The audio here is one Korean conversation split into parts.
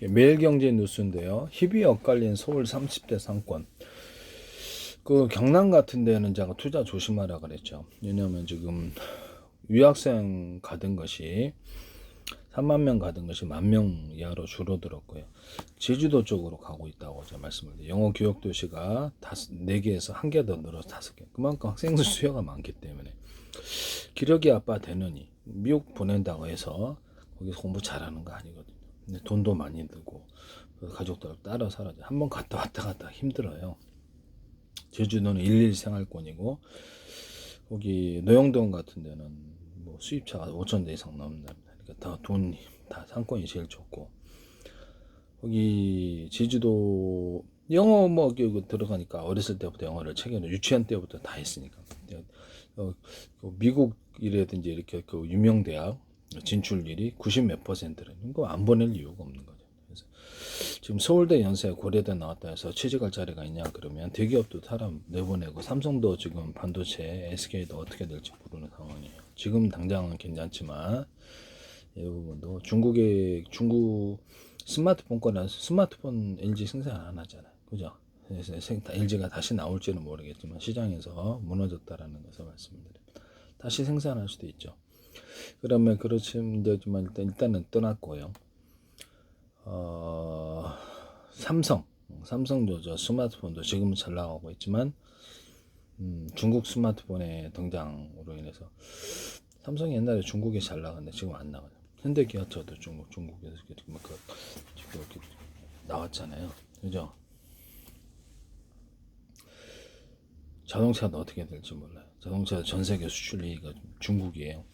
매일경제 뉴스인데요. 희비 엇갈린 서울 30대 상권. 그 경남 같은 데는 제가 투자 조심하라 그랬죠. 왜냐면 지금 유학생 가던 것이 3만 명 가던 것이 10,000명 이하로 줄어들었고요. 제주도 쪽으로 가고 있다고 제가 말씀을 드려요. 영어 교육 도시가 4개에서 1개 더 늘어서 5개. 그만큼 학생들 수요가 많기 때문에 기력이 아빠 되느니 미국 보낸다고 해서 거기서 공부 잘하는 거 아니거든요. 근데 돈도 많이 들고 가족들 따라 살아야 돼. 한번 왔다 갔다 힘들어요. 제주도는 일일 생활권이고 거기 노영동 같은 데는 뭐 수입차가 5천 대 이상 넘는답니다. 그러니까 다 상권이 제일 좋고 거기 제주도 영어 뭐 교육 들어가니까 어렸을 때부터 영어를 책에는 유치원 때부터 다 했으니까 미국이라든지 이렇게 그 유명 대학 진출률이 90 몇 %는 이거 안 보낼 이유가 없는 거죠. 그래서 지금 서울대 연세 고려대 나왔다 해서 취직할 자리가 있냐 그러면 대기업도 사람 내보내고 삼성도 지금 반도체 SK도 어떻게 될지 모르는 상황이에요. 지금 당장은 괜찮지만 이 부분도 중국 스마트폰거나 스마트폰 LG 생산 안 하잖아요. 그죠? 그래서 LG가 다시 나올지는 모르겠지만 시장에서 무너졌다라는 것을 말씀드립니다. 다시 생산할 수도 있죠. 그러면 그렇지만 일단은 떠났고요. 삼성도 저 스마트폰도 지금은 잘 나가고 있지만 중국 스마트폰의 등장으로 인해서 삼성이 옛날에 중국에 잘 나갔는데 지금 안 나가요. 현대기아차도 중국에서 지금 나왔잖아요. 그죠? 자동차도 어떻게 될지 몰라요. 자동차 전 세계 수출 2위가 중국이에요.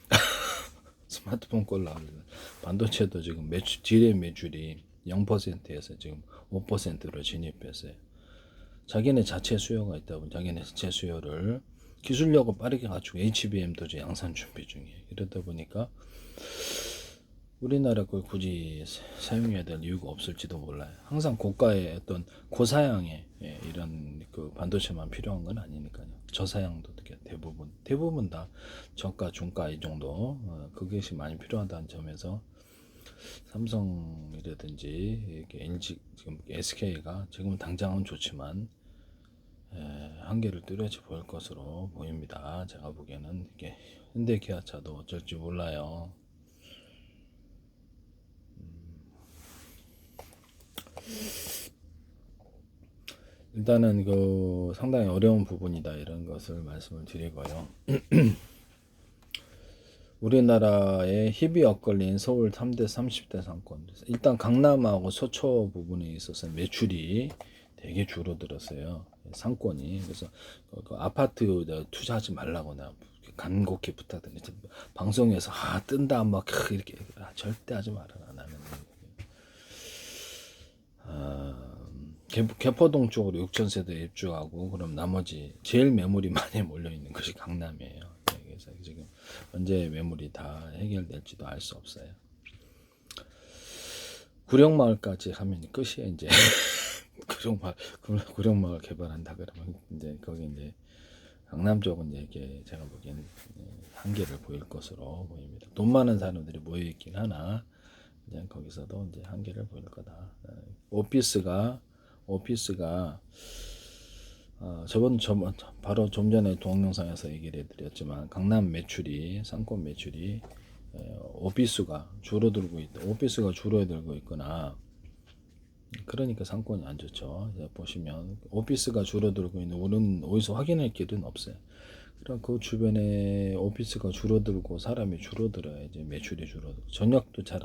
스마트폰 꼴 나오려면 반도체도 지금 디램 매출이 0%에서 지금 5%로 진입했어요. 자기네 자체 수요가 있다 보니 자기네 자체 수요를 기술력을 빠르게 갖추고 HBM도 이제 양산 준비 중이에요. 이러다 보니까 우리나라 걸 굳이 사용해야 될 이유가 없을지도 몰라요. 항상 고가의 어떤 고사양의 이런 그 반도체만 필요한 건 아니니까요. 저사양도 대부분 다 저가, 중가 이 정도 그것이 많이 필요하다는 점에서 삼성이라든지 이렇게 LG, 지금 SK가 지금은 당장은 좋지만 한계를 뚜렷이 보일 것으로 보입니다. 제가 보기에는 이게 현대기아차도 어쩔지 몰라요. 일단은 그 상당히 어려운 부분이다 이런 것을 말씀을 드리고요. 우리나라의 힙이 엇걸린 서울 3대 30대 상권. 일단 강남하고 서초 부분에 있어서 매출이 되게 줄어들었어요. 상권이. 그래서 그 아파트 투자하지 말라거나 간곡히 부탁드립니다. 방송에서 뜬다 막 이렇게 절대 하지 말아라. 나는 개포동 쪽으로 6,000세대 입주하고 그럼 나머지 제일 매물이 많이 몰려 있는 것이 강남이에요. 그래서 지금 언제 매물이 다 해결될지도 알 수 없어요. 구령마을까지 하면 끝이에요. 이제 구령마을 개발한다 그러면 이제 거기 이제 강남 쪽은 이제 제가 보기에는 한계를 보일 것으로 보입니다. 돈 많은 사람들이 모여 있긴 하나 이제 거기서도 이제 한계를 보일 거다. 오피스가 바로 좀 전에 동영상에서 얘기를 해드렸지만 강남 매출이 상권 매출이 오피스가 줄어들고 있다. 오피스가 줄어들고 있거나 그러니까 상권이 안 좋죠. 보시면 오피스가 줄어들고 있는 우리는 어디서 확인할 길은 없어요. 그럼 그 주변에 오피스가 줄어들고 사람이 줄어들어야 이제 매출이 줄어들고 저녁도 잘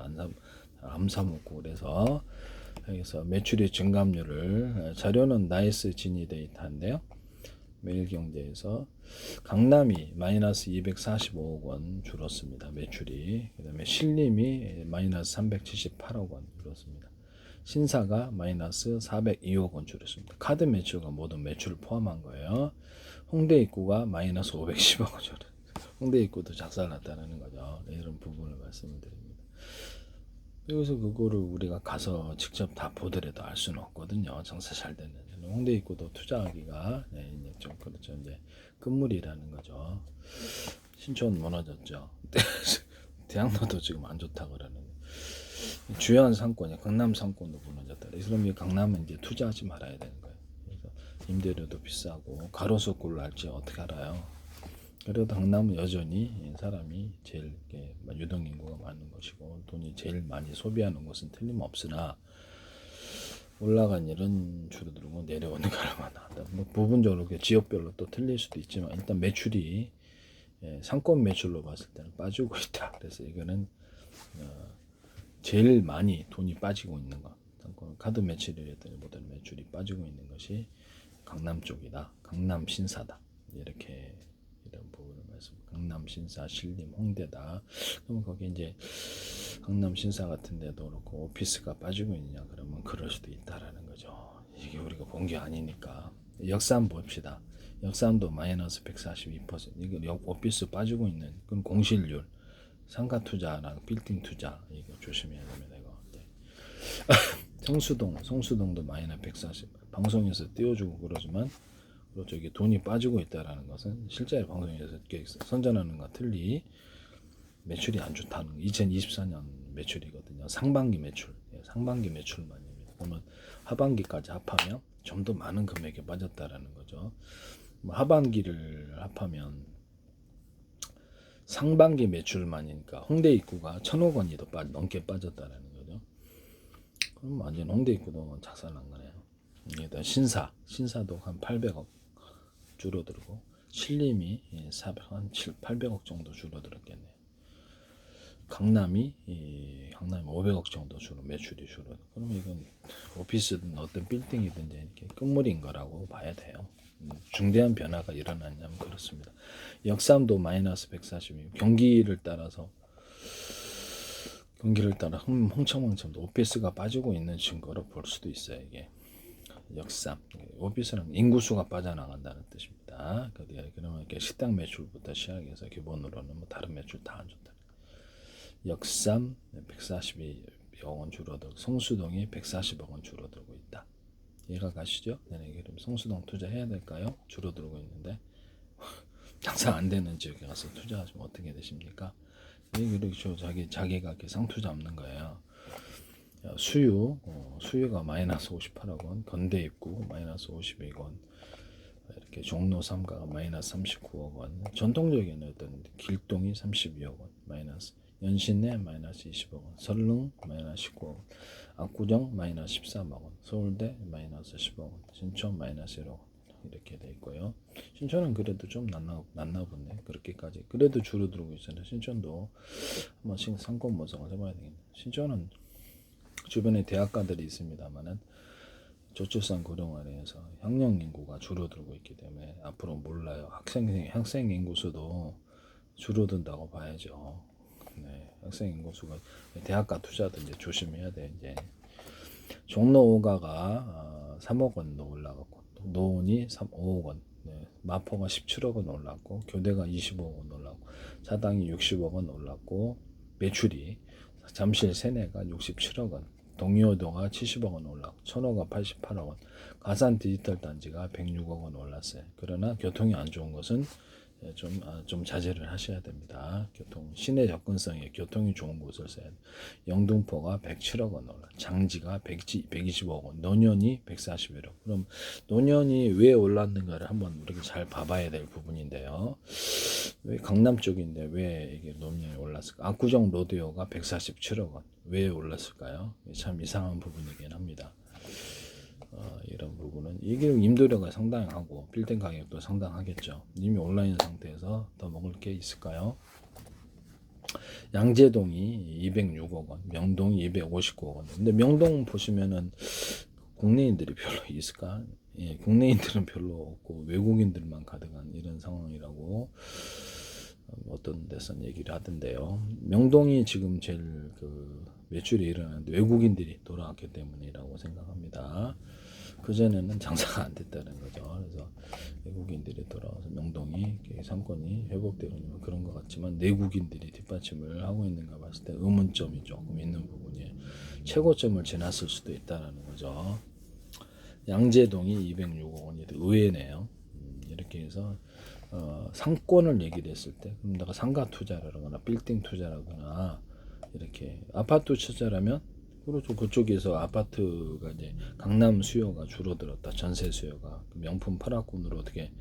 안 사먹고 그래서 여기서 매출의 증감률을 자료는 나이스 지니 데이터인데요. 매일경제에서 강남이 마이너스 245억 원 줄었습니다. 매출이. 그 다음에 신림이 마이너스 378억 원 줄었습니다. 신사가 마이너스 402억 원 줄었습니다. 카드 매출과 모든 매출을 포함한 거예요. 홍대 입구가 마이너스 510억 원 줄었습니다. 홍대 입구도 작살났다는 거죠. 이런 부분을 말씀을 드립니다. 여기서 그거를 우리가 가서 직접 다 보더라도 알 수는 없거든요. 장사 잘 됐는지. 홍대 입구도 투자하기가 이제 좀 그렇죠. 이제 끝물이라는 거죠. 신촌 무너졌죠. 대학로도 지금 안 좋다 그러는. 주요한 상권이 강남 상권도 무너졌다. 그럼 이 강남은 이제 투자하지 말아야 되는 거예요. 그래서 임대료도 비싸고 가로수꼴로 할지 어떻게 알아요? 그래도 강남은 여전히 사람이 제일 유동 인구가 많은 것이고 돈이 제일 많이 소비하는 것은 틀림없으나 올라간 일은 줄어들고 내려오는 가라만 하다. 뭐 부분적으로 지역별로 또 틀릴 수도 있지만 일단 매출이 상권 매출로 봤을 때는 빠지고 있다. 그래서 이거는 제일 많이 돈이 빠지고 있는 것. 상권 카드 매출이랬더니 모든 매출이 빠지고 있는 것이 강남 쪽이다. 강남 신사다. 이렇게 이런 부분을 말씀. 강남 신사, 신림, 홍대다. 그러면 거기 이제 강남 신사 같은 데도 그렇고 오피스가 빠지고 있냐 그러면 그럴 수도 있다라는 거죠. 이게 우리가 본 게 아니니까. 역삼 봅시다. 역삼도 마이너스 142%. 이거 오피스 빠지고 있는 그건 공실률. 상가 투자랑 빌딩 투자 이거 조심해야 됩니다. 이거. 네. 성수동도 마이너스 140. 방송에서 띄워주고 그러지만 그렇죠. 이게 돈이 빠지고 있다라는 것은 실제 방송에서 선전하는 것과 틀리 매출이 안 좋다는 2024년 매출이거든요. 상반기 매출, 상반기 매출만입니다. 그러면 하반기까지 합하면 좀 더 많은 금액이 빠졌다라는 거죠. 뭐 하반기를 합하면 상반기 매출만이니까 홍대 입구가 1,000억 원이 더 넘게 빠졌다라는 거죠. 그럼 완전 홍대 입구도 작살난 거네요. 이게 신사도 한 800억 줄어들고 신림이 한 800억 정도 줄어들었겠네요. 강남이 500억 정도 매출이 줄어들고 그럼 이건 오피스든 어떤 빌딩이든지 이렇게 끝물인 거라고 봐야 돼요. 중대한 변화가 일어났냐면 그렇습니다. 역삼도 마이너스 142. 경기를 따라 흥청망청 오피스가 빠지고 있는 증거로 볼 수도 있어요. 이게 역삼 오피스는 인구수가 빠져나간다는 뜻입니다. 그러면 이렇게 식당 매출부터 시작해서 기본으로는 뭐 다른 매출 다 안 좋다. 역삼 142억 원 줄어들고 성수동이 140억 원 줄어들고 있다. 이해가 가시죠? 네, 그럼 성수동 투자해야 될까요? 줄어들고 있는데 장사 안 되는 지역에 가서 투자하시면 어떻게 되십니까? 그렇죠. 자기가 이렇게 상투자 없는 거예요. 수유가 마이너스 58억 원, 건대 입구 마이너스 52억 원, 이렇게 종로 3가가 마이너스 39억 원, 전통적인 어떤 길동이 32억 원 마이너스, 연신내 마이너스 20억 원, 설릉 마이너스 19억 원, 압구정 마이너스 13억 원, 서울대 마이너스 10억 원, 신촌 마이너스 1억 원 이렇게 돼 있고요. 신촌은 그래도 좀 낫나 보네. 그렇게까지 그래도 줄어들고 있어요. 신촌도 한 번씩 상권 모성을 해봐야 되겠네. 신촌은 주변에 대학가들이 있습니다만은 저출산 고령화에서 학령 인구가 줄어들고 있기 때문에 앞으로 몰라요. 학생 인구 수도 줄어든다고 봐야죠. 네, 학생 인구 수가 대학가 투자도 이제 조심해야 돼. 이제 종로 5가가 3억 원 올라갔고 노원이 5억 원, 네, 마포가 17억 원 올랐고 교대가 25억 원 올랐고 사당이 60억 원 올랐고 매출이 잠실 세내가 67억 원, 동료도가 70억 원 올랐고 천호가 88억 원, 가산 디지털 단지가 106억 원 올랐어요. 그러나 교통이 안 좋은 것은 좀 자제를 하셔야 됩니다. 시내 접근성에 교통이 좋은 곳을 써야 돼요. 영등포가 107억 원 올라, 장지가 125억 원, 노년이 141억. 그럼 노년이 왜 올랐는가를 한번 우리가 잘 봐봐야 될 부분인데요. 왜 강남 쪽인데 왜 이게 노년이 올랐을까? 압구정 로데오가 147억 원. 왜 올랐을까요? 참 이상한 부분이긴 합니다. 이런 부분은 이게 임대료가 상당하고 빌딩 가격도 상당하겠죠. 이미 온라인 상태에서 더 먹을 게 있을까요? 양재동이 206억 원, 명동이 259억 원. 근데 명동 보시면은 국내인들이 별로 있을까? 예, 국내인들은 별로 없고 외국인들만 가득한 이런 상황이라고 어떤 데선 얘기를 하던데요. 명동이 지금 제일 매출이 일어나는데 외국인들이 돌아왔기 때문이라고 생각합니다. 그전에는 장사가 안 됐다는 거죠. 그래서 외국인들이 돌아와서 명동이 상권이 회복되는 그런 것 같지만 내국인들이 뒷받침을 하고 있는가 봤을 때 의문점이 조금 있는 부분이에요. 최고점을 지났을 수도 있다는 거죠. 양재동이 206억 원이 의외네요. 이렇게 해서 상권을 얘기를 했을 때 그럼 내가 상가 투자라거나 빌딩 투자라거나 이렇게 아파트 투자라면 그렇죠. 그쪽에서 아파트가 이제 강남 수요가 줄어들었다. 전세 수요가 명품 파라군으로 어떻게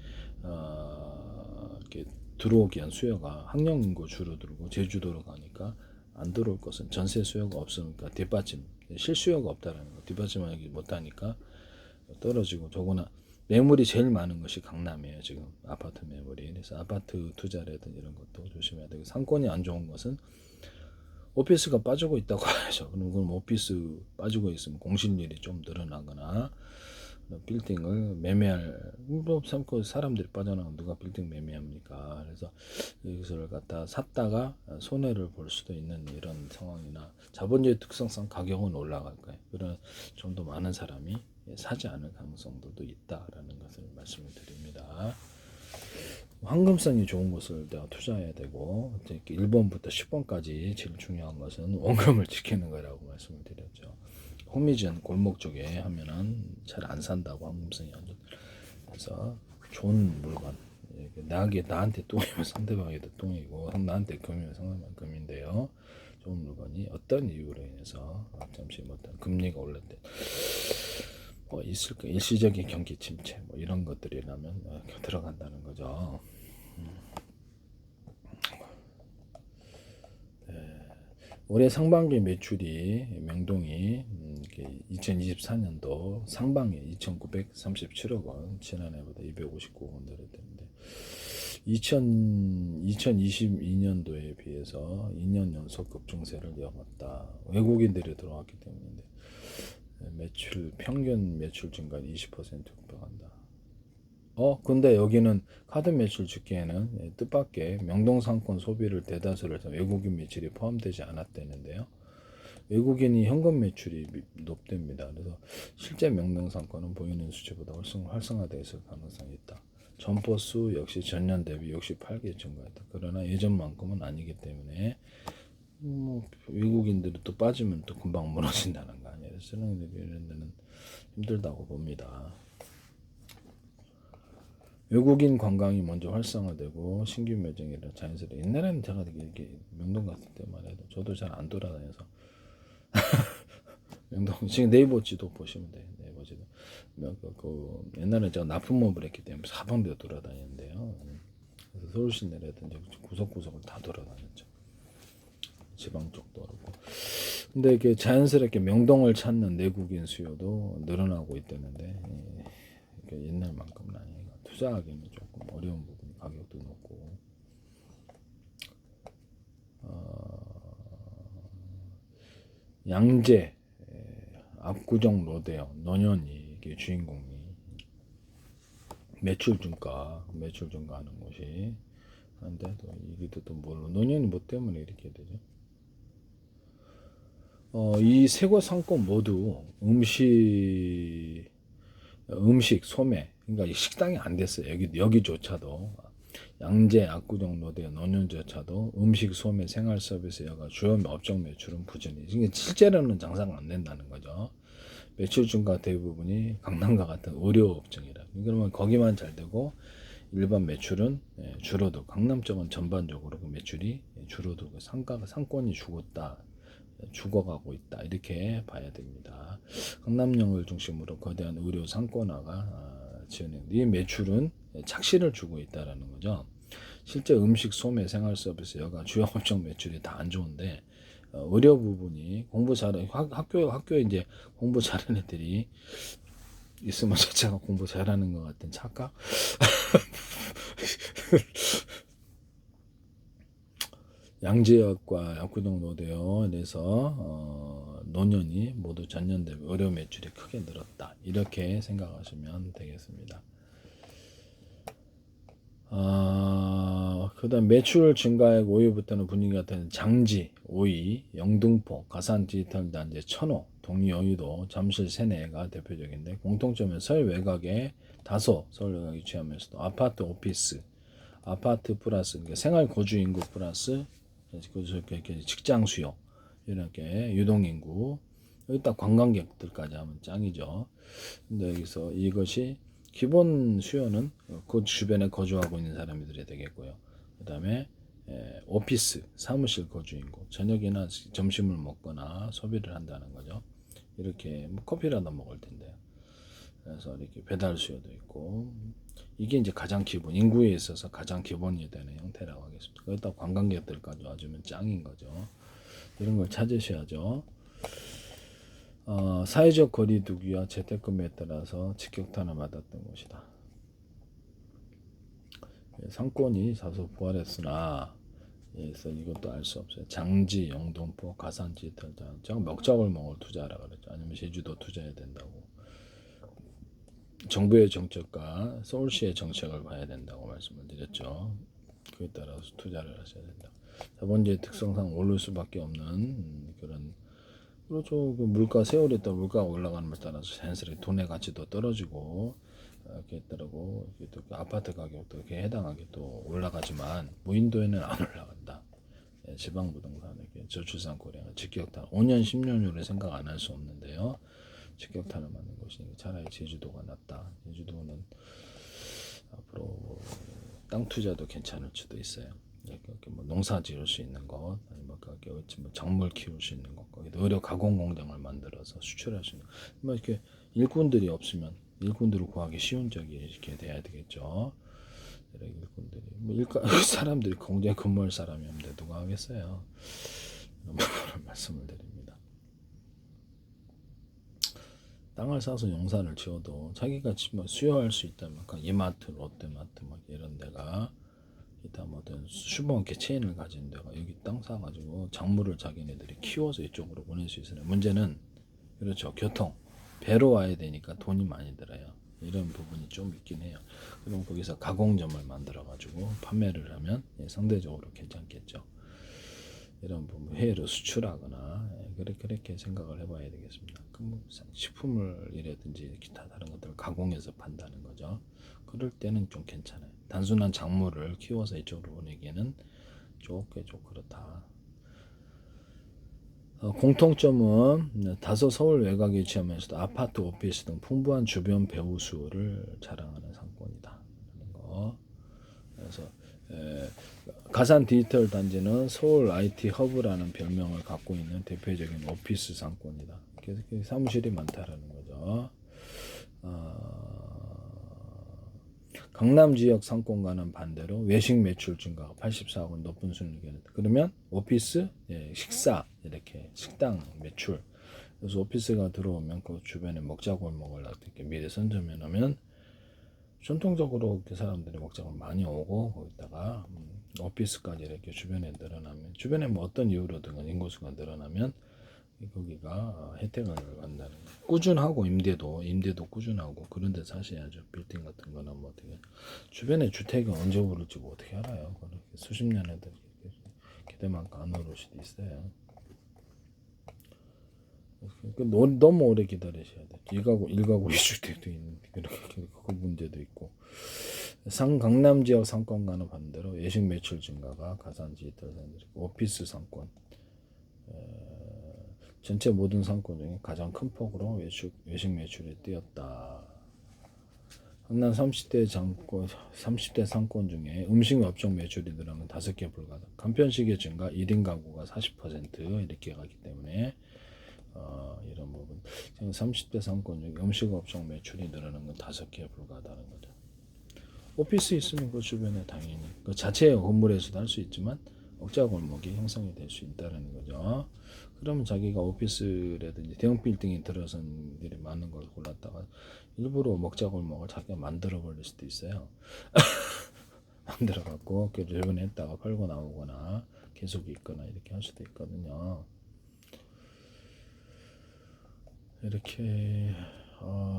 이렇게 들어오기 위한 수요가 학령 인구 줄어들고 제주도로 가니까 안 들어올 것은 전세 수요가 없으니까 뒷받침 실수요가 없다라는 거 뒷받침하기 못하니까 떨어지고 더구나 매물이 제일 많은 것이 강남이에요. 지금 아파트 매물이. 그래서 아파트 투자라든지 이런 것도 조심해야 되고 상권이 안 좋은 것은 오피스가 빠지고 있다고 하죠. 그럼 오피스 빠지고 있으면 공실률이 좀 늘어나거나 빌딩을 매매할 삼고 사람들이 빠져나가면 누가 빌딩 매매합니까? 그래서 이것을 갖다 샀다가 손해를 볼 수도 있는 이런 상황이나 자본주의 특성상 가격은 올라갈 거예요. 그런 좀 더 많은 사람이 사지 않을 가능성도 있다라는 것을 말씀을 드립니다. 황금성이 좋은 것을 내가 투자해야 되고 1번부터 10번까지 제일 중요한 것은 원금을 지키는 거라고 말씀을 드렸죠. 호미전 골목 쪽에 하면은 잘 안 산다고 황금성이 안 좋다. 그래서 좋은 물건 나한테 똥이면 상대방에도 똥이고 나한테 금이면 상대방 금인데요. 좋은 물건이 어떤 이유로 인해서 잠시 못한 금리가 올랐을 때 있을까 일시적인 경기 침체 이런 것들이라면 들어간다는 거죠. 올해 상반기 매출이 명동이 2024년도 상반기 2,937억 원, 지난해보다 259억 원 늘었는데 2022년도에 비해서 2년 연속 급증세를 이어갔다. 외국인들이 들어왔기 때문인데 매출 평균 매출 증가율 20% 급격한다. 근데 여기는 카드 매출 집계에는 뜻밖의 명동 상권 소비를 대다수를 해서 외국인 매출이 포함되지 않았다는데요. 외국인이 현금 매출이 높답니다. 그래서 실제 명동 상권은 보이는 수치보다 활성화되어 있을 가능성이 있다. 점포 수 역시 전년 대비 68개 증가했다. 그러나 예전만큼은 아니기 때문에 외국인들이 또 빠지면 또 금방 무너진다는 거 아니에요. 이런 데는 힘들다고 봅니다. 외국인 관광이 먼저 활성화되고 신규 매장이라 자연스레 옛날에는 제가 이렇게 명동 갔을 때만 해도 저도 잘 안 돌아다녀서 명동 지금 네이버 지도 보시면 돼요. 네이버 지도 옛날에 제가 납품업을 했기 때문에 사방대 돌아다녔는데요. 그래서 서울 시내라든지 구석구석을 다 돌아다녔죠. 지방 쪽도 그렇고. 근데 이게 자연스럽게 명동을 찾는 내국인 수요도 늘어나고 있다는데 옛날만큼은 아니에요. 투자하기는 조금 어려운 부분이 가격도 높고 양재 압구정 로데오 노년이 이게 주인공이 매출 증가하는 곳이 한데 또 이게 또 뭘로 노년이 뭐 때문에 이렇게 되죠? 이 세 곳 상권 모두 음식 소매 그러니까 식당이 안 됐어요. 여기조차도 양재, 압구정, 로데오, 논현조차도 음식, 소매, 생활 서비스여가 주요 업종 매출은 부진이. 실제로는 장사가 안 된다는 거죠. 매출 증가 대부분이 강남과 같은 의료 업종이라. 그러면 거기만 잘 되고 일반 매출은 줄어들고 강남 쪽은 전반적으로 그 매출이 줄어들고 상권이 죽어가고 있다 이렇게 봐야 됩니다. 강남역을 중심으로 거대한 의료 상권화가 진행돼 이 매출은 착시를 주고 있다라는 거죠. 실제 음식, 소매, 생활 서비스 여가 주요 업종 매출이 다 안 좋은데 의료 부분이 공부 잘해 학교에 이제 공부 잘하는 애들이 있으면 자체가 공부 잘하는 것 같은 착각. 양재역과 압구정 로데오에서 노년이 모두 전년 대비 의료 매출이 크게 늘었다. 이렇게 생각하시면 되겠습니다. 그다음 매출 증가액 5위부터는 분위기 같은 장지 5위, 영등포, 가산 디지털 단지 천호, 동리 여의도, 잠실 세내가 대표적인데 공통점은 서울 외곽에 다소 서울 외곽에 취하면서도 아파트 오피스, 아파트 플러스 그러니까 생활 거주 인구 플러스 직장 수요 이렇게 유동 인구 여기 딱 관광객들까지 하면 짱이죠. 근데 여기서 이것이 기본 수요는 그 주변에 거주하고 있는 사람들이 되겠고요. 그 다음에 오피스, 사무실 거주인구, 저녁이나 점심을 먹거나 소비를 한다는 거죠. 이렇게 뭐 커피라도 먹을 텐데요. 그래서 이렇게 배달 수요도 있고, 이게 이제 가장 기본, 인구에 있어서 가장 기본이 되는 형태라고 하겠습니다. 거기다 관광객들까지 와주면 짱인 거죠. 이런 걸 찾으셔야죠. 사회적 거리두기와 재택근무에 따라서 직격탄을 맞았던 것이다. 상권이 다소 부활했으나, 그래서 이것도 알 수 없어요. 장지, 영등포, 가산지, 들자. 제가 먹자골목을 투자하라 그랬죠. 아니면 제주도 투자해야 된다고. 정부의 정책과 서울시의 정책을 봐야 된다고 말씀을 드렸죠. 그에 따라서 투자를 하셔야 된다. 자본주의 특성상 오를 수밖에 없는 그런, 그렇죠. 그 물가 세월에 따라 물가가 올라가는 걸 따라서 자연스럽게 돈의 가치도 떨어지고 이렇게 따르고 또 아파트 가격도 이렇게 해당하게 또 올라가지만 무인도에는 안 올라간다. 지방 부동산에 저출산 고령화 직격탄 5년 10년으로 생각 안 할 수 없는데요. 직격탄을 맞는 것이니까 차라리 제주도가 낫다. 제주도는 앞으로 땅 투자도 괜찮을 수도 있어요. 이렇게 뭐 농사 지을 수 있는 것, 아니면 뭐 작물 키울 수 있는 것, 거기도 의료 가공 공장을 만들어서 수출할 수 있는, 뭐 이렇게 일꾼들이 없으면 일꾼들을 구하기 쉬운 적이 이렇게 돼야 되겠죠. 이렇게 일꾼들이 뭐 사람들이 공장에 근무할 사람이 없는데 누가 하겠어요? 이런 부분을 말씀을 드립니다. 땅을 사서 용산을 지어도 자기가 뭐 수요할 수 있다면 이마트, 롯데마트 막 이런 데가 이따 뭐 어떤 슈퍼마켓 체인을 가진 데가 여기 땅 사가지고 작물을 자기네들이 키워서 이쪽으로 보낼 수 있으나 문제는 그렇죠. 교통 배로 와야 되니까 돈이 많이 들어요. 이런 부분이 좀 있긴 해요. 그럼 거기서 가공점을 만들어 가지고 판매를 하면 상대적으로 괜찮겠죠. 이런 부분 해외로 수출하거나 그렇게 생각을 해봐야 되겠습니다. 그럼 식품을 이라든지 기타 다른 것들을 가공해서 판다는 거죠. 그럴 때는 좀 괜찮아요. 단순한 작물을 키워서 이쪽으로 보내기에는 좀 그렇다. 공통점은 다소 서울 외곽에 위치하면서도 아파트, 오피스 등 풍부한 주변 배후 수를 자랑하는 상권이다. 거. 그래서 가산 디지털 단지는 서울 IT 허브라는 별명을 갖고 있는 대표적인 오피스 상권이다. 그래서 사무실이 많다라는 거죠. 강남 지역 상권과는 반대로 외식 매출 증가가 84억 원 높은 수준을 기록했다. 그러면 오피스, 식사 이렇게 식당 매출. 그래서 오피스가 들어오면 그 주변에 먹자골목을 이렇게 미리 선점해 놓으면 전통적으로 사람들이 먹자골 많이 오고 거기다가 오피스까지 이렇게 주변에 늘어나면 주변에 뭐 어떤 이유로든 인구수가 늘어나면 거기가 혜택을 받는다는 거예요. 꾸준하고 임대도 꾸준하고 그런 데 사셔야죠. 빌딩 같은 거나 뭐 어떻게 주변에 주택이 언제 오를지 뭐 어떻게 알아요. 그렇게 수십 년에도 기대만큼 안 오를 수도 있어요. 너무 오래 기다리셔야 돼. 일가구 2주택도 있는 그렇게 그 문제도 있고. 강남 지역 상권과는 반대로 외식 매출 증가가 가산 디지털 오피스 상권 전체 모든 상권 중에 가장 큰 폭으로 외식 매출이 뛰었다. 강남 30대 상권 중에 음식 업종 매출이 늘어나면 5개 불가다. 간편식의 증가 1인 가구가 40% 이렇게 가기 때문에 이런 부분. 지금 30대 상권 중에 음식 업종 매출이 늘어나는 건 5개 불가하다는 거죠. 오피스 있으면 그 주변에 당연히 그 자체 건물에서도 할 수 있지만 억자 골목이 형성이 될 수 있다는 거죠. 그러면 자기가 오피스라든지 대형 빌딩에 들어선 일이 많은 걸 골랐다가 일부러 먹자 골목을 자기가 만들어 버릴 수도 있어요. 만들어 갖고 그 주변에 했다가 팔고 나오거나 계속 있거나 이렇게 할 수도 있거든요. 이렇게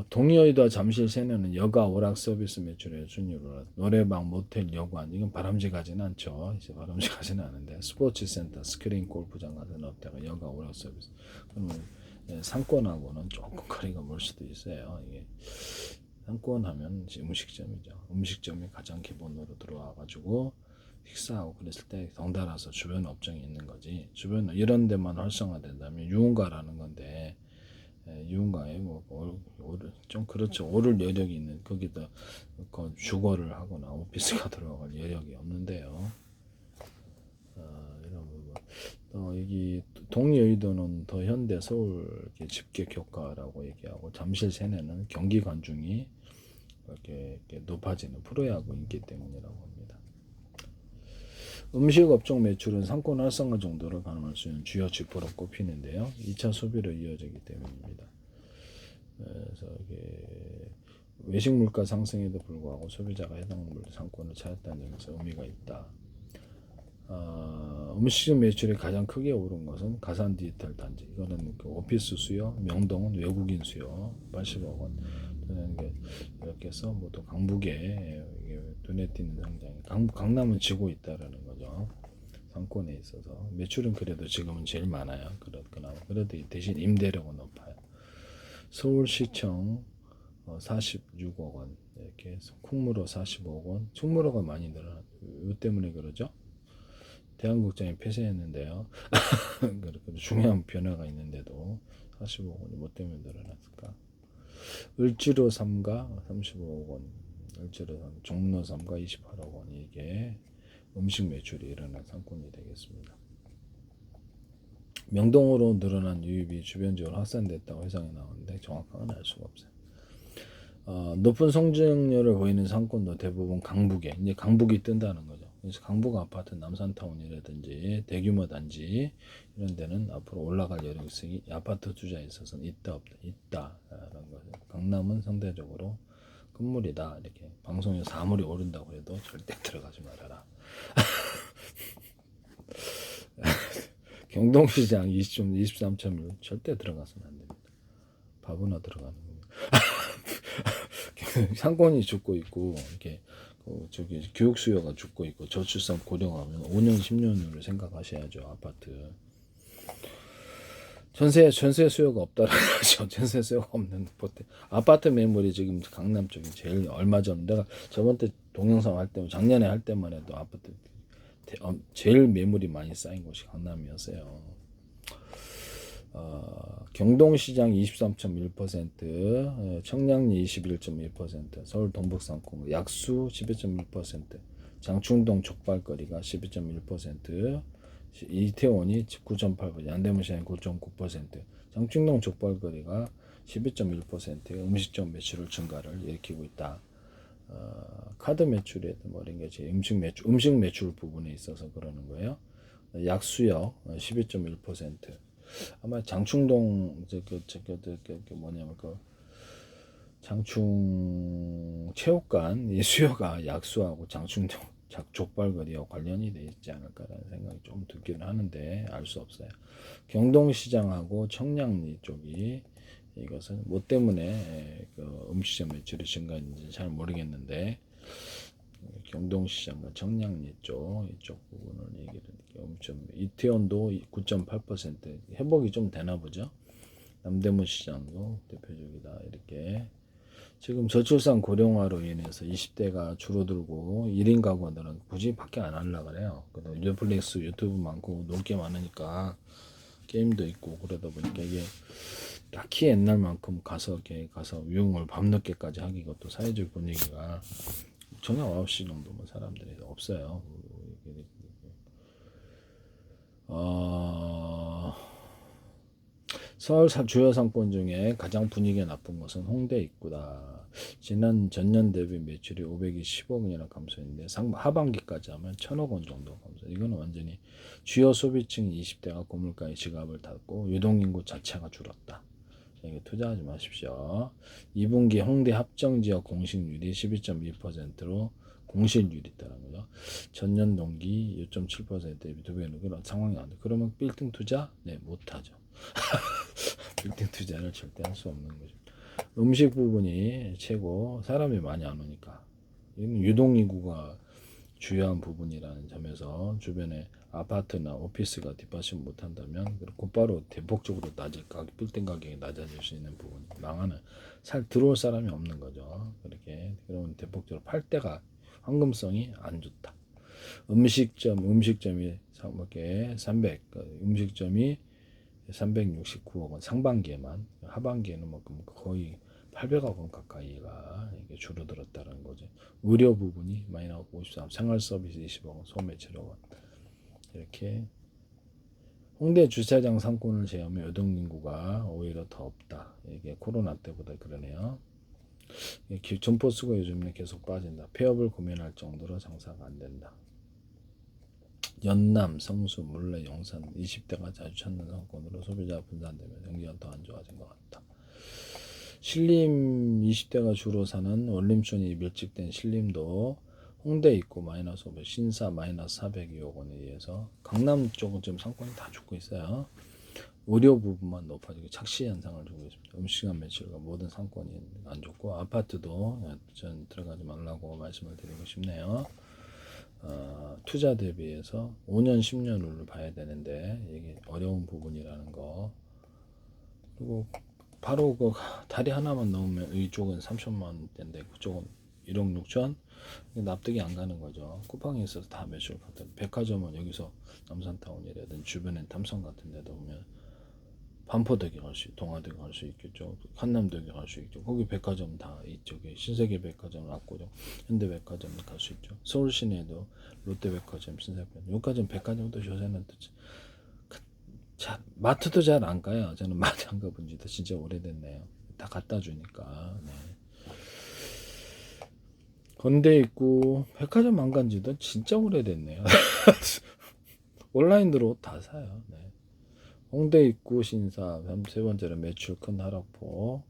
동의어이다 잠실 세내는 여가 오락 서비스 매출의 순위로 노래방, 모텔, 여관 이건 바람직하지는 않죠. 이제 바람직하지는 않은데 스포츠 센터, 스크린 골프장 같은 업체가 여가 오락 서비스 그러면 상권하고는 조금 거리가 멀 수도 있어요. 이게 상권하면 음식점이죠. 음식점이 가장 기본으로 들어와가지고 식사하고 그랬을 때 덩달아서 주변 업종이 있는 거지. 주변 이런 데만 활성화된다면 유흥가라는 건데. 유흥가에 좀 그렇죠. 오를 여력이 있는 거기다 주거를 하거나 오피스가 들어갈 여력이 없는데요. 여기 동여의도는 더 현대 서울 이렇게 집객 효과라고 얘기하고 잠실 세내는 경기 관중이 이렇게 높아지는 프로야구 인기 때문이라고 합니다. 음식 업종 매출은 상권 활성화 정도를 가늠할 수 있는 주요 지표로 꼽히는데요. 2차 소비로 이어지기 때문입니다. 그래서 이게 외식 물가 상승에도 불구하고 소비자가 해당 상권을 찾았다는 점에서 의미가 있다. 음식점 매출이 가장 크게 오른 것은 가산 디지털 단지. 이거는 그 오피스 수요, 명동은 외국인 수요 80억 원. 이렇게 해서 모두 강북에 눈에 띄는 성장이 강남은 지고 있다라는 거죠. 상권에 있어서 매출은 그래도 지금은 제일 많아요. 그래도 대신 임대료가 높아요. 서울시청 46억 원 이렇게 해서 콩무로 45억 원. 충무로가 많이 늘어났. 이 때문에 그러죠. 대한국장이 폐쇄했는데요. 중요한 변화가 있는데도 45억 원이 뭐 때문에 늘어났을까? 을지로 3가 35억 원, 을지로 3, 종로 3가 28억 원. 이게 음식 매출이 일어난 상권이 되겠습니다. 명동으로 늘어난 유입이 주변적으로 확산됐다고 해석이 나오는데 정확하게는 알 수가 없어요. 높은 성장률을 보이는 상권도 대부분 강북에, 이제 강북이 뜬다는 거죠. 그래서 강북 아파트, 남산타운이라든지 대규모 단지 이런 데는 앞으로 올라갈 여력성이 아파트 투자에 있어서는 있다 없다 있다라는 거죠. 강남은 상대적으로 끝물이다. 이렇게 방송에서 아무리 오른다고 해도 절대 들어가지 말아라. 경동시장 23.1 절대 들어가서는 안 됩니다. 바보나 들어가는 겁니다. 상권이 죽고 있고 이렇게 교육 수요가 죽고 있고 저출산 고령화면 5년 10년을 생각하셔야죠. 아파트 전세 수요가 없다라는 거죠. 전세 수요가 없는 아파트 매물이 지금 강남 쪽이 제일 얼마 전 내가 저번 때 동영상 할 때 작년에 할 때만 해도 아파트 제일 매물이 많이 쌓인 곳이 강남이었어요. 경동시장 23.1%, 청량리 21.1%, 서울 동북상권, 약수 12.1%, 장충동 족발거리가 12.1%, 이태원이 9.8%, 양대문시장이 9.9%, 장충동 족발거리가 12.1%의 음식점 매출을 증가를 일으키고 있다. 카드 매출에 이런 게 음식 매출 부분에 있어서 그러는 거예요. 약수역 12.1%. 아마 장충동 뭐냐면 장충 체육관 이 수요가 약수하고 장충동 족발거리와 관련이 돼 있지 않을까라는 생각이 좀 들기는 하는데 알 수 없어요. 경동시장하고 청량리 쪽이 이것은 뭐 때문에 음식점 매출이 증가했는지 잘 모르겠는데 경동시장과 청량리 이쪽 부분을 얘기를 엄청 이태원도 9.8% 회복이 좀 되나 보죠. 남대문 시장도 대표적이다. 이렇게 지금 저출산 고령화로 인해서 20대가 줄어들고 1인 가구들은 굳이 밖에 안 하려고 그래요. 넷플릭스 유튜브 많고 놀 게 많으니까 게임도 있고 그러다 보니까 이게 딱히 옛날만큼 가서 유흥을 밤늦게까지 하기가 또 사회적 분위기가 저녁 9시 정도면 사람들이 없어요. 서울 주요 상권 중에 가장 분위기가 나쁜 것은 홍대 입구다. 전년 대비 매출이 520억 원이나 감소했는데 하반기까지 하면 1,000억 원 정도 감소. 이거는 완전히 주요 소비층 20대가 고물가에 지갑을 닫고 유동인구 자체가 줄었다. 이게 투자하지 마십시오. 2분기 홍대 합정지역 공실률이 12.2%로 공실률이 있다는 거죠. 전년 동기 6.7% 대비 2배는 그런 상황이 안 돼. 그러면 빌딩 투자? 네, 못하죠. 빌딩 투자를 절대 할 수 없는 거죠. 음식 부분이 최고. 사람이 많이 안 오니까. 이는 유동인구가 주요한 부분이라는 점에서 주변에 아파트나 오피스가 뒷받침 못한다면 곧바로 대폭적으로 빌딩 가격이 낮아질 수 있는 부분 망하는 들어올 사람이 없는 거죠. 그러면 대폭적으로 팔 때가 황금성이 안 좋다. 음식점이 369억 원 상반기에만 하반기에는 거의 800억 원 가까이가 이게 줄어들었다는 거죠. 의료 부분이 많이 나오고 53, 생활 서비스 20억 원, 소매체력 원 이렇게 홍대 주차장 상권을 제외하면 유동인구가 오히려 더 없다. 이게 코로나 때보다 그러네요. 점포수가 요즘에 계속 빠진다. 폐업을 고민할 정도로 장사가 안 된다. 연남, 성수, 물레, 용산 20대가 자주 찾는 상권으로 소비자 분산되면 경기가 더 안 좋아진 것 같다. 신림 20대가 주로 사는 원림촌이 밀집된 신림도 홍대 입구 마이너스 500, 신사 마이너스 402억 원에 의해서 강남 쪽은 지금 상권이 다 죽고 있어요. 의료 부분만 높아지고 착시 현상을 주고 있습니다. 음식점 매출과 모든 상권이 안 좋고 아파트도 전 들어가지 말라고 말씀을 드리고 싶네요. 투자 대비해서 5년, 10년을 봐야 되는데 이게 어려운 부분이라는 거. 그리고 바로 그 다리 하나만 넣으면 이쪽은 3천만 원대인데 그쪽은 1억 6천 납득이 안 가는 거죠. 쿠팡에 있어서 다 매출 같은 백화점은 여기서 남산타운이라든 주변엔 삼성 같은 데도 보면 반포대교 갈 수, 동아대교 갈 수 있겠죠. 한남대교 갈 수 있죠. 거기 백화점 다 이쪽에 신세계 백화점, 압구정, 현대백화점 갈 수 있죠. 서울 시내에도 롯데백화점, 신세계백화점, 여기까지는 백화점도 요새는 마트도 잘 안 가요. 저는 마트 안 가본 지도 진짜 오래됐네요. 다 갖다 주니까. 네. 건대 입구 백화점 안 간 지도 진짜 오래됐네요. 온라인으로 다 사요. 네. 홍대 입구 신사 세 번째로 매출 큰 하락폭.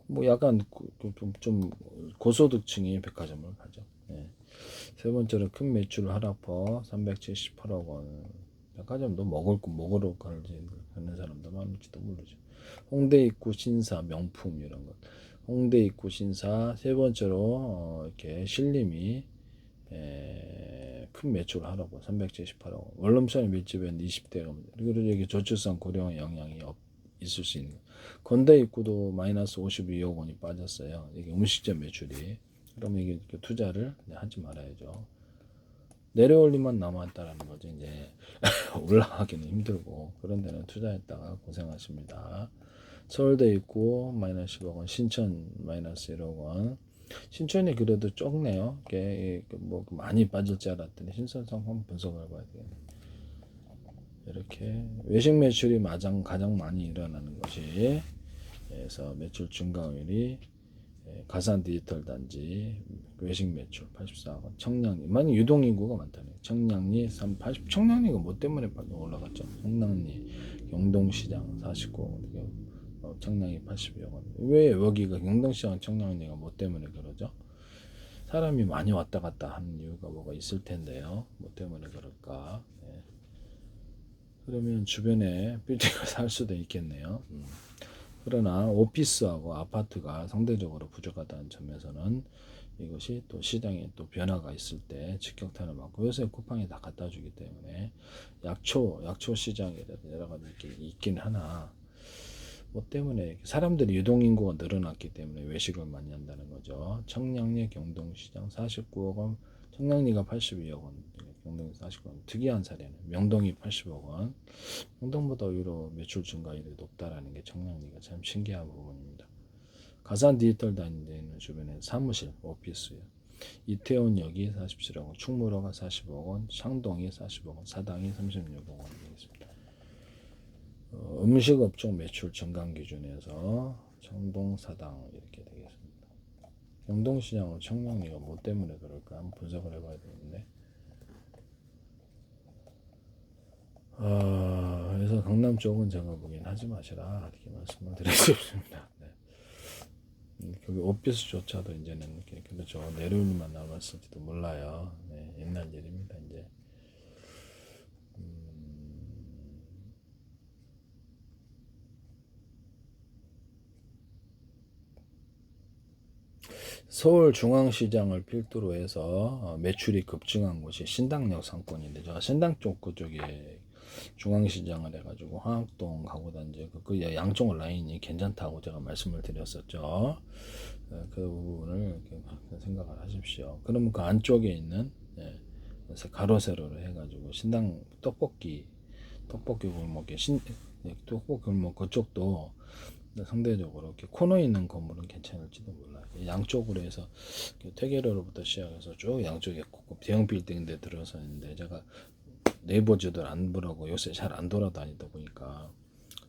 뭐 약간 좀 고소득층이 백화점을 가죠. 네. 세 번째로 큰 매출 하락폭 378억 원. 백화점도 먹으러 가는 사람도 많을지도 모르죠. 홍대 입구 신사 명품 이런 것. 홍대 입구 신사 세 번째로 이렇게 신림이 큰 매출을 하라고 378억 원. 원룸촌에 밀집한 20대가 그리고 여기 저출산 고령 영향이 있을 수 있는. 건대 입구도 마이너스 52억 원이 빠졌어요. 이게 음식점 매출이. 그러면 이게 투자를 하지 말아야죠. 내려올리만 남았다라는 거죠. 이제 올라가기는 힘들고 그런 데는 투자했다가 고생하십니다. 서울대 입구 마이너스 10억 원, 신천 마이너스 1억 원. 신천이 그래도 적네요. 이게 뭐 많이 빠질 줄 알았더니 신선성 한번 분석을 해봐야 되겠네. 이렇게 외식 매출이 가장 많이 일어나는 것이 그래서 매출 증가율이 가산 디지털 단지 외식 매출 84억 원, 청량리 많이 유동인구가 많다네요. 청량리 80, 청량리가 뭐 때문에 올라갔죠? 청량리 영동시장 49억 원, 청량리 82억 원. 왜 여기가 영동시장 청량리가 뭐 때문에 그러죠? 사람이 많이 왔다 갔다 하는 이유가 뭐가 있을 텐데요. 뭐 때문에 그럴까? 네. 그러면 주변에 빌딩을 살 수도 있겠네요. 그러나 오피스하고 아파트가 상대적으로 부족하다는 점에서는 이것이 또 시장에 또 변화가 있을 때 직격탄을 맞고 요새 쿠팡이 다 갖다 주기 때문에 약초 시장이라든지 여러 가지 이렇게 있긴 하나 뭐 때문에 사람들이 유동인구가 늘어났기 때문에 외식을 많이 한다는 거죠. 청량리 경동시장 49억 원, 청량리가 82억 원, 명동이 49억 원. 특이한 사례는 명동이 80억 원, 명동보다 오히려 매출 증가율이 높다라는 게 청량리가 참 신기한 부분입니다. 가산 디지털 단지는 주변에 사무실, 오피스요. 이태원역이 47억 원, 충무로가 40억 원, 창동이 40억 원, 사당이 36억 원 되겠습니다. 음식업종 매출 증강 기준에서 청동, 사당 이렇게 되겠습니다. 영동시장은 청량리가 뭐 때문에 그럴까 한번 분석을 해봐야 되는데 그래서 강남 쪽은 제가 보기엔 하지 마시라 이렇게 말씀을 드리고 싶습니다. 네. 거기 오피스조차도 이제는 그렇죠. 내려올만 남았을지도 몰라요. 네, 옛날 일입니다. 이제 서울중앙시장을 필두로 해서 매출이 급증한 곳이 신당역 상권인데 저 신당 쪽 그쪽에 중앙시장을 해가지고 화학동 가구단지 그 양쪽 라인이 괜찮다고 제가 말씀을 드렸었죠. 그 부분을 생각을 하십시오. 그러면 그 안쪽에 있는 가로 세로로 해가지고 신당 떡볶이 골목에 떡볶이 골목 그쪽도 상대적으로 이렇게 코너에 있는 건물은 괜찮을지도 몰라요. 양쪽으로 해서 퇴계로부터 시작해서 쭉 양쪽에 대형 빌딩인데 들어서 있는데 제가 네이버 지도를 안 보라고 요새 잘 안 돌아다니다 보니까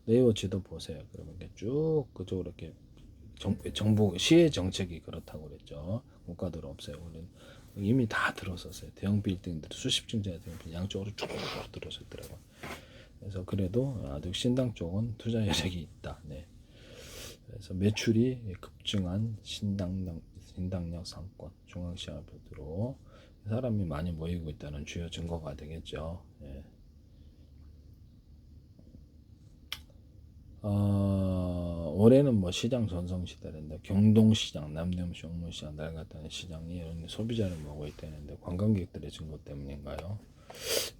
네이버 지도 보세요. 그러면 이렇게 쭉 그쪽으로 이렇게 정부 시의 정책이 그렇다고 그랬죠. 국가들 없애요. 우리는 이미 다 들어섰어요. 대형 빌딩들 수십 층짜리 대형 빌딩 양쪽으로 쭉 들어섰더라고요. 그래서 그래도 아직 신당 쪽은 투자 여력이 있다. 네. 그래서 매출이 급증한 신당역 상권 중앙시장 아파트로 사람이 많이 모이고 있다는 주요 증거가 되겠죠. 네. 올해는 뭐 시장 전성시대인데 경동시장, 남대문시장, 옥문시장, 낡았다는 시장이 이런 소비자를 모으고 있다는데 관광객들의 증거 때문인가요?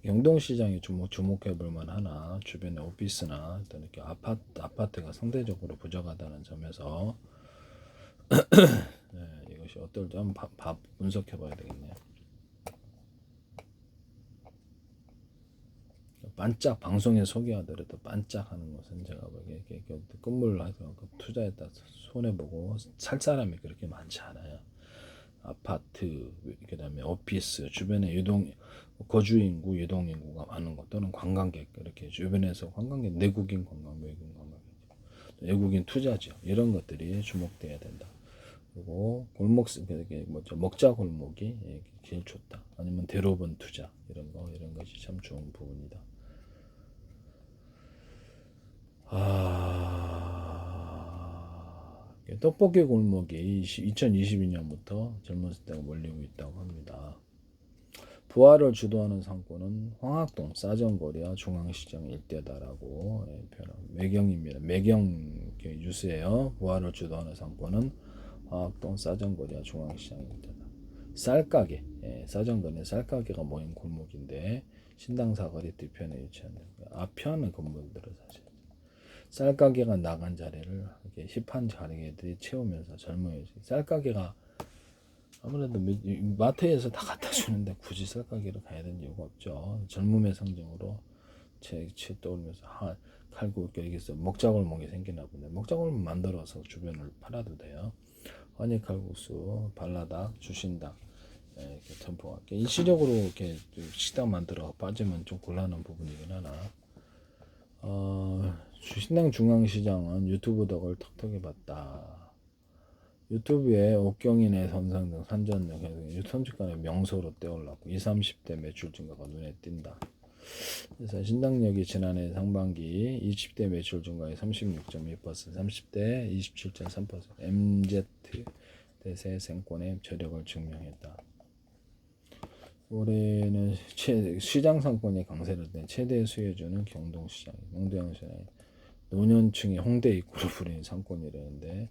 경동시장이 주목해 볼 만하나 주변에 오피스나 어떤 이렇게 아파트가 상대적으로 부족하다는 점에서 네, 이것이 어떨지 한번 분석해 봐야 되겠네요. 반짝 방송에 소개하더라도 반짝하는 것은 제가 보기에 건물을 하고 투자했다 손해보고 살 사람이 그렇게 많지 않아요. 아파트, 그다음에 오피스, 주변에 거주 인구, 유동 인구가 많은 것 또는 관광객 이렇게 주변에서 관광객, 내국인 관광, 외국인 관광, 외국인 투자죠. 이런 것들이 주목돼야 된다. 그리고 먹자 골목이 제일 좋다. 아니면 대로변 투자 이런 것이 참 좋은 부분이다. 떡볶이 골목이 2022년부터 젊은 세대가 몰리고 있다고 합니다. 부활을 주도하는 상권은 황학동, 싸전거리와 중앙시장 일대다라고 표현합니다. 매경입니다. 매경 유세예요. 부활을 주도하는 상권은 황학동, 싸전거리와 중앙시장 일대다. 쌀가게, 싸전거리는 쌀가게가 모인 골목인데 신당사거리 뒤편에 위치한다. 앞편은 건물들을 사실 쌀가게가 나간 자리를 이렇게 힙한 가게들이 채우면서 젊은이 쌀가게가 아무래도 마트에서 다 갖다 주는데 굳이 쌀가게로 가야 되는 이유가 없죠. 젊음의 상징으로 채 떠오르면서 칼국 여기서 먹자골목이 생기나 보네. 먹자골목 만들어서 주변을 팔아도 돼요. 허니 칼국수, 발라닭, 주신닭 이렇게 점포가 일시적으로 이렇게 식당 만들어 빠지면 좀 곤란한 부분이긴 하나. 신당 중앙시장은 유튜브 덕을 톡톡히 봤다. 유튜브에 옥경인의 선상 등 산전역 선주간의 명소로 떠올랐고 20, 30대 매출 증가가 눈에 띈다. 그래서 신당역이 지난해 상반기 20대 매출 증가의 36.2%, 30대 27.3%, MZ 대세 생권의 저력을 증명했다. 올해는 시장 상권이 강세를 낸 최대 수혜주는 경동시장, 농대양시장이 노년층이 홍대 입구로 불리는 상권이라는데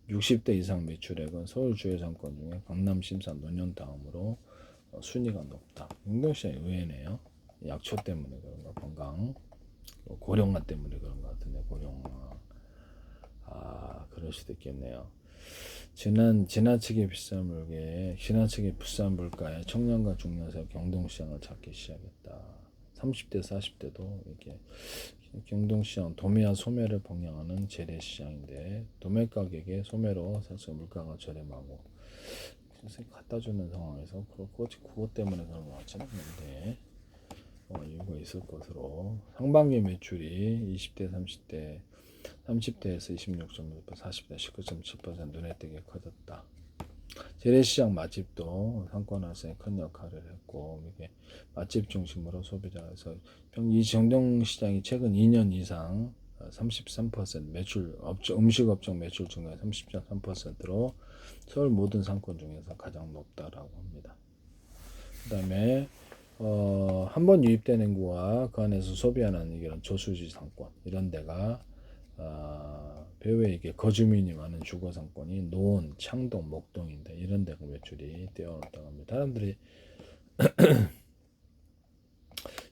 60대 이상 매출액은 서울 주요 상권 중에 강남, 심산, 노년 다음으로 순위가 높다. 경동시장이 의외네요. 약초 때문에 그런가, 건강, 고령화 때문에 그런 것 같은데 고령화. 그럴 수도 있겠네요. 지나치게 비싼 물가에 청년과 중년층 경동시장을 찾기 시작했다. 30대, 40대도 이렇게 경동시장 도매와 소매를 방향하는 재래시장인데 도매 가격에 소매로 사실 물가가 저렴하고 갖다 주는 상황에서 그것 때문에 그런 것 같지는 않은데 이유가 있을 것으로 상반기 매출이 20대, 30대에서 26.6%, 40대 19.7% 눈에 띄게 커졌다. 재래시장 맛집도 상권화에 큰 역할을 했고 이게 맛집 중심으로 소비자에서 이 정동시장이 최근 2년 이상 33% 매출 음식업종 매출 증가 30.3%로 서울 모든 상권 중에서 가장 높다라고 합니다. 그다음에 한번 유입된 인구와 그 안에서 소비하는 이런 저수지 상권 이런 데가 배후에 이게 거주민이 많은 주거 상권이 노원, 창동, 목동인데 이런 데가 매출이 뛰어났다고 합니다. 사람들이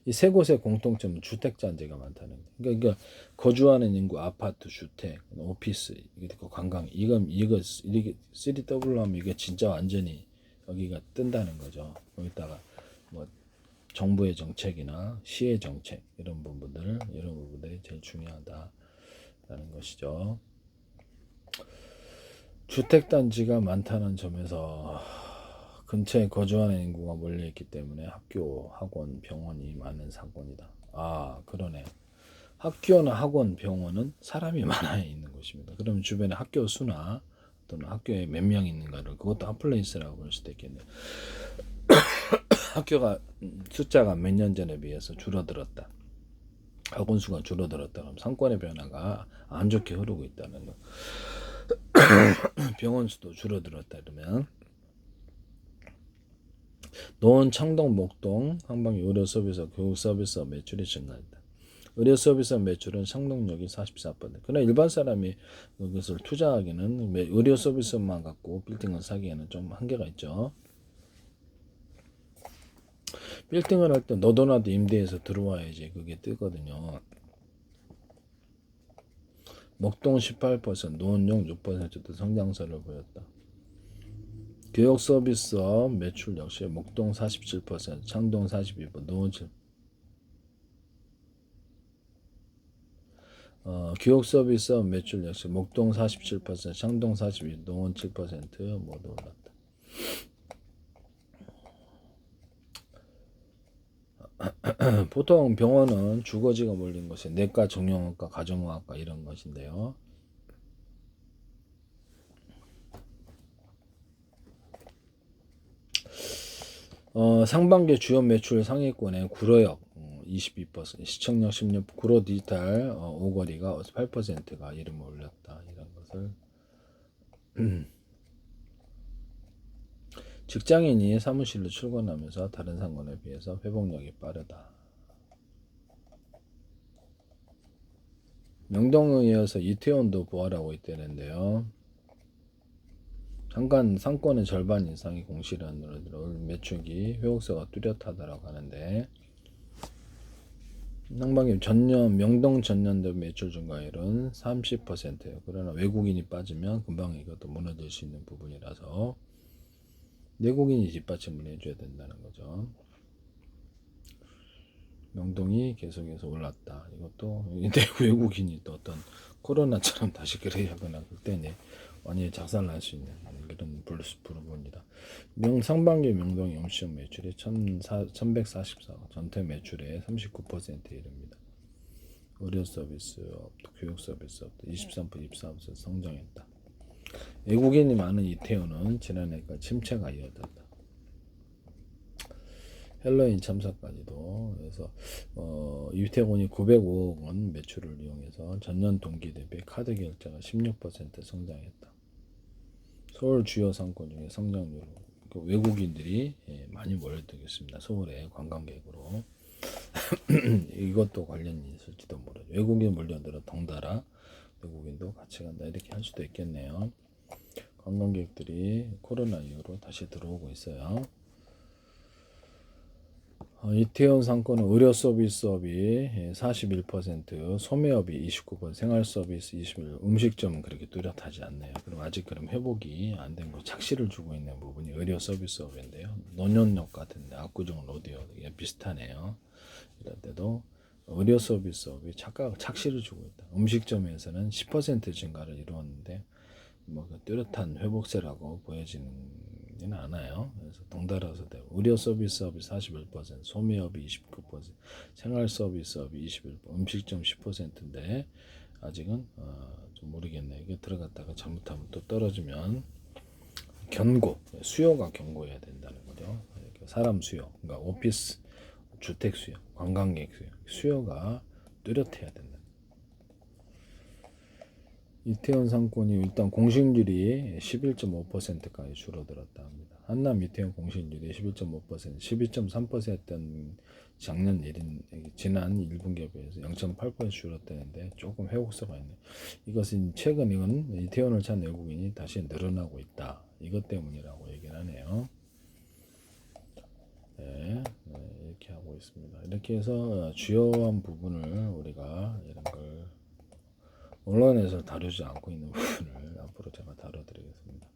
이 세 곳의 공통점은 주택 잔재가 많다는 거예요. 그러니까 거주하는 인구, 아파트, 주택, 오피스, 관광 이거 3W 하면 이게 진짜 완전히 여기가 뜬다는 거죠. 거기다가 뭐 정부의 정책이나 시의 정책 이런 부분들이 제일 중요하다라는 것이죠. 주택단지가 많다는 점에서 근처에 거주하는 인구가 몰려있기 때문에 학교, 학원, 병원이 많은 상권이다. 아, 그러네. 학교나 학원, 병원은 사람이 많아 있는 곳입니다. 그러면 주변에 학교 수나 또는 학교에 몇 명 있는가를 그것도 핫플레이스라고 볼 수도 있겠네요. 학교가 숫자가 몇 년 전에 비해서 줄어들었다. 학원 수가 줄어들었다. 그럼 상권의 변화가 안 좋게 흐르고 있다는 거. 병원 수도 줄어들었다. 그러면 노원, 창동, 목동, 한방 의료 서비스, 교육 서비스 매출이 증가했다. 의료 서비스 매출은 상동력이 44%. 그러나 일반 사람이 그것을 투자하기는 의료 서비스만 갖고 빌딩을 사기에는 좀 한계가 있죠. 빌딩을 할 때 너도나도 임대해서 들어와야지 그게 뜨거든요. 목동 18%, 노원용 6%도 성장세를 보였다. 교육 서비스업 매출 역시 목동 47%, 창동 42%, 노원 7%. 교육 서비스업 매출 역시 목동 47%, 창동 42%, 노원 7% 모두 올랐다. 보통 병원은 주거지가 몰린 곳에 내과, 정형외과, 가정의학과 이런 것인데요. 상반기 주요 매출 상위권에 구로역 22%, 시청역 16%, 구로 디지털 오거리가 8%가 이름을 올렸다. 이런 것을 직장인이 사무실로 출근하면서 다른 상권에 비해서 회복력이 빠르다. 명동에 이어서 이태원도 부활하고 있다는데요. 잠깐 상권의 절반 이상이 공실현으로 매출이 회복세가 뚜렷하다고 하는데 상반기 전년 명동 전년도 매출 증가율은 30%예요. 그러나 외국인이 빠지면 금방 이것도 무너질 수 있는 부분이라서 내국인이 뒷받침을 해줘야 된다는 거죠. 명동이 계속해서 올랐다. 이것도 외국인이 또 어떤 코로나처럼 다시 그래야거나 그때는 완전히 작살날 수 있는 그런 부분이다. 상반기 명동 영시형 매출이 1144억, 전체 매출의 39%에 이릅니다. 의료 서비스업, 교육 서비스업도 23%, 24% 성장했다. 외국인이 많은 이태원은 지난해가 침체가 이어졌다. 헬로윈 참사까지도. 그래서 이태원이 905억 원 매출을 이용해서 전년 동기 대비 카드 결제가 16% 성장했다. 서울 주요 상권 중에 성장률 외국인들이 많이 몰려들겠습니다. 서울에 관광객으로. 이것도 관련이 있을지도 모르죠. 외국인 몰려들어 덩달아 외국인도 같이 간다 이렇게 할 수도 있겠네요. 관광객들이 코로나 이후로 다시 들어오고 있어요. 이태원 상권은 의료 서비스업이 41%, 소매업이 29%, 생활 서비스 21%, 음식점은 그렇게 뚜렷하지 않네요. 그럼 아직 그럼 회복이 안 된 거 착시를 주고 있는 부분이 의료 서비스업인데요. 논현역 같은데 압구정 로데오 이게 비슷하네요. 이럴 때도 의료 서비스업이 착시를 주고 있다. 음식점에서는 10% 증가를 이루었는데 뭐 뚜렷한 회복세라고 보여지는 않아요. 그래서 덩달아서 되고 의료 서비스업이 41%, 소매업이 29%, 생활 서비스업이 21%, 음식점 10%인데 아직은 좀 모르겠네요. 이게 들어갔다가 잘못하면 또 떨어지면 수요가 견고해야 된다는 거죠. 사람 수요, 그러니까 오피스, 주택 수요, 관광객 수요가 뚜렷해야 된다. 이태원 상권이 일단 공실률이 11.5%까지 줄어들었다 합니다. 한남 이태원 공실률이 11.5%, 12.3%였던 작년 지난 1분기에 비해서 0.8% 줄었다는데 조금 회복세가 있네. 이것은 최근 이태원을 찾는 외국인이 다시 늘어나고 있다. 이것 때문이라고 얘기를 하네요. 네, 이렇게 하고 있습니다. 이렇게 해서 주요한 부분을 우리가 이런 걸 언론에서 다루지 않고 있는 부분을 앞으로 제가 다뤄드리겠습니다.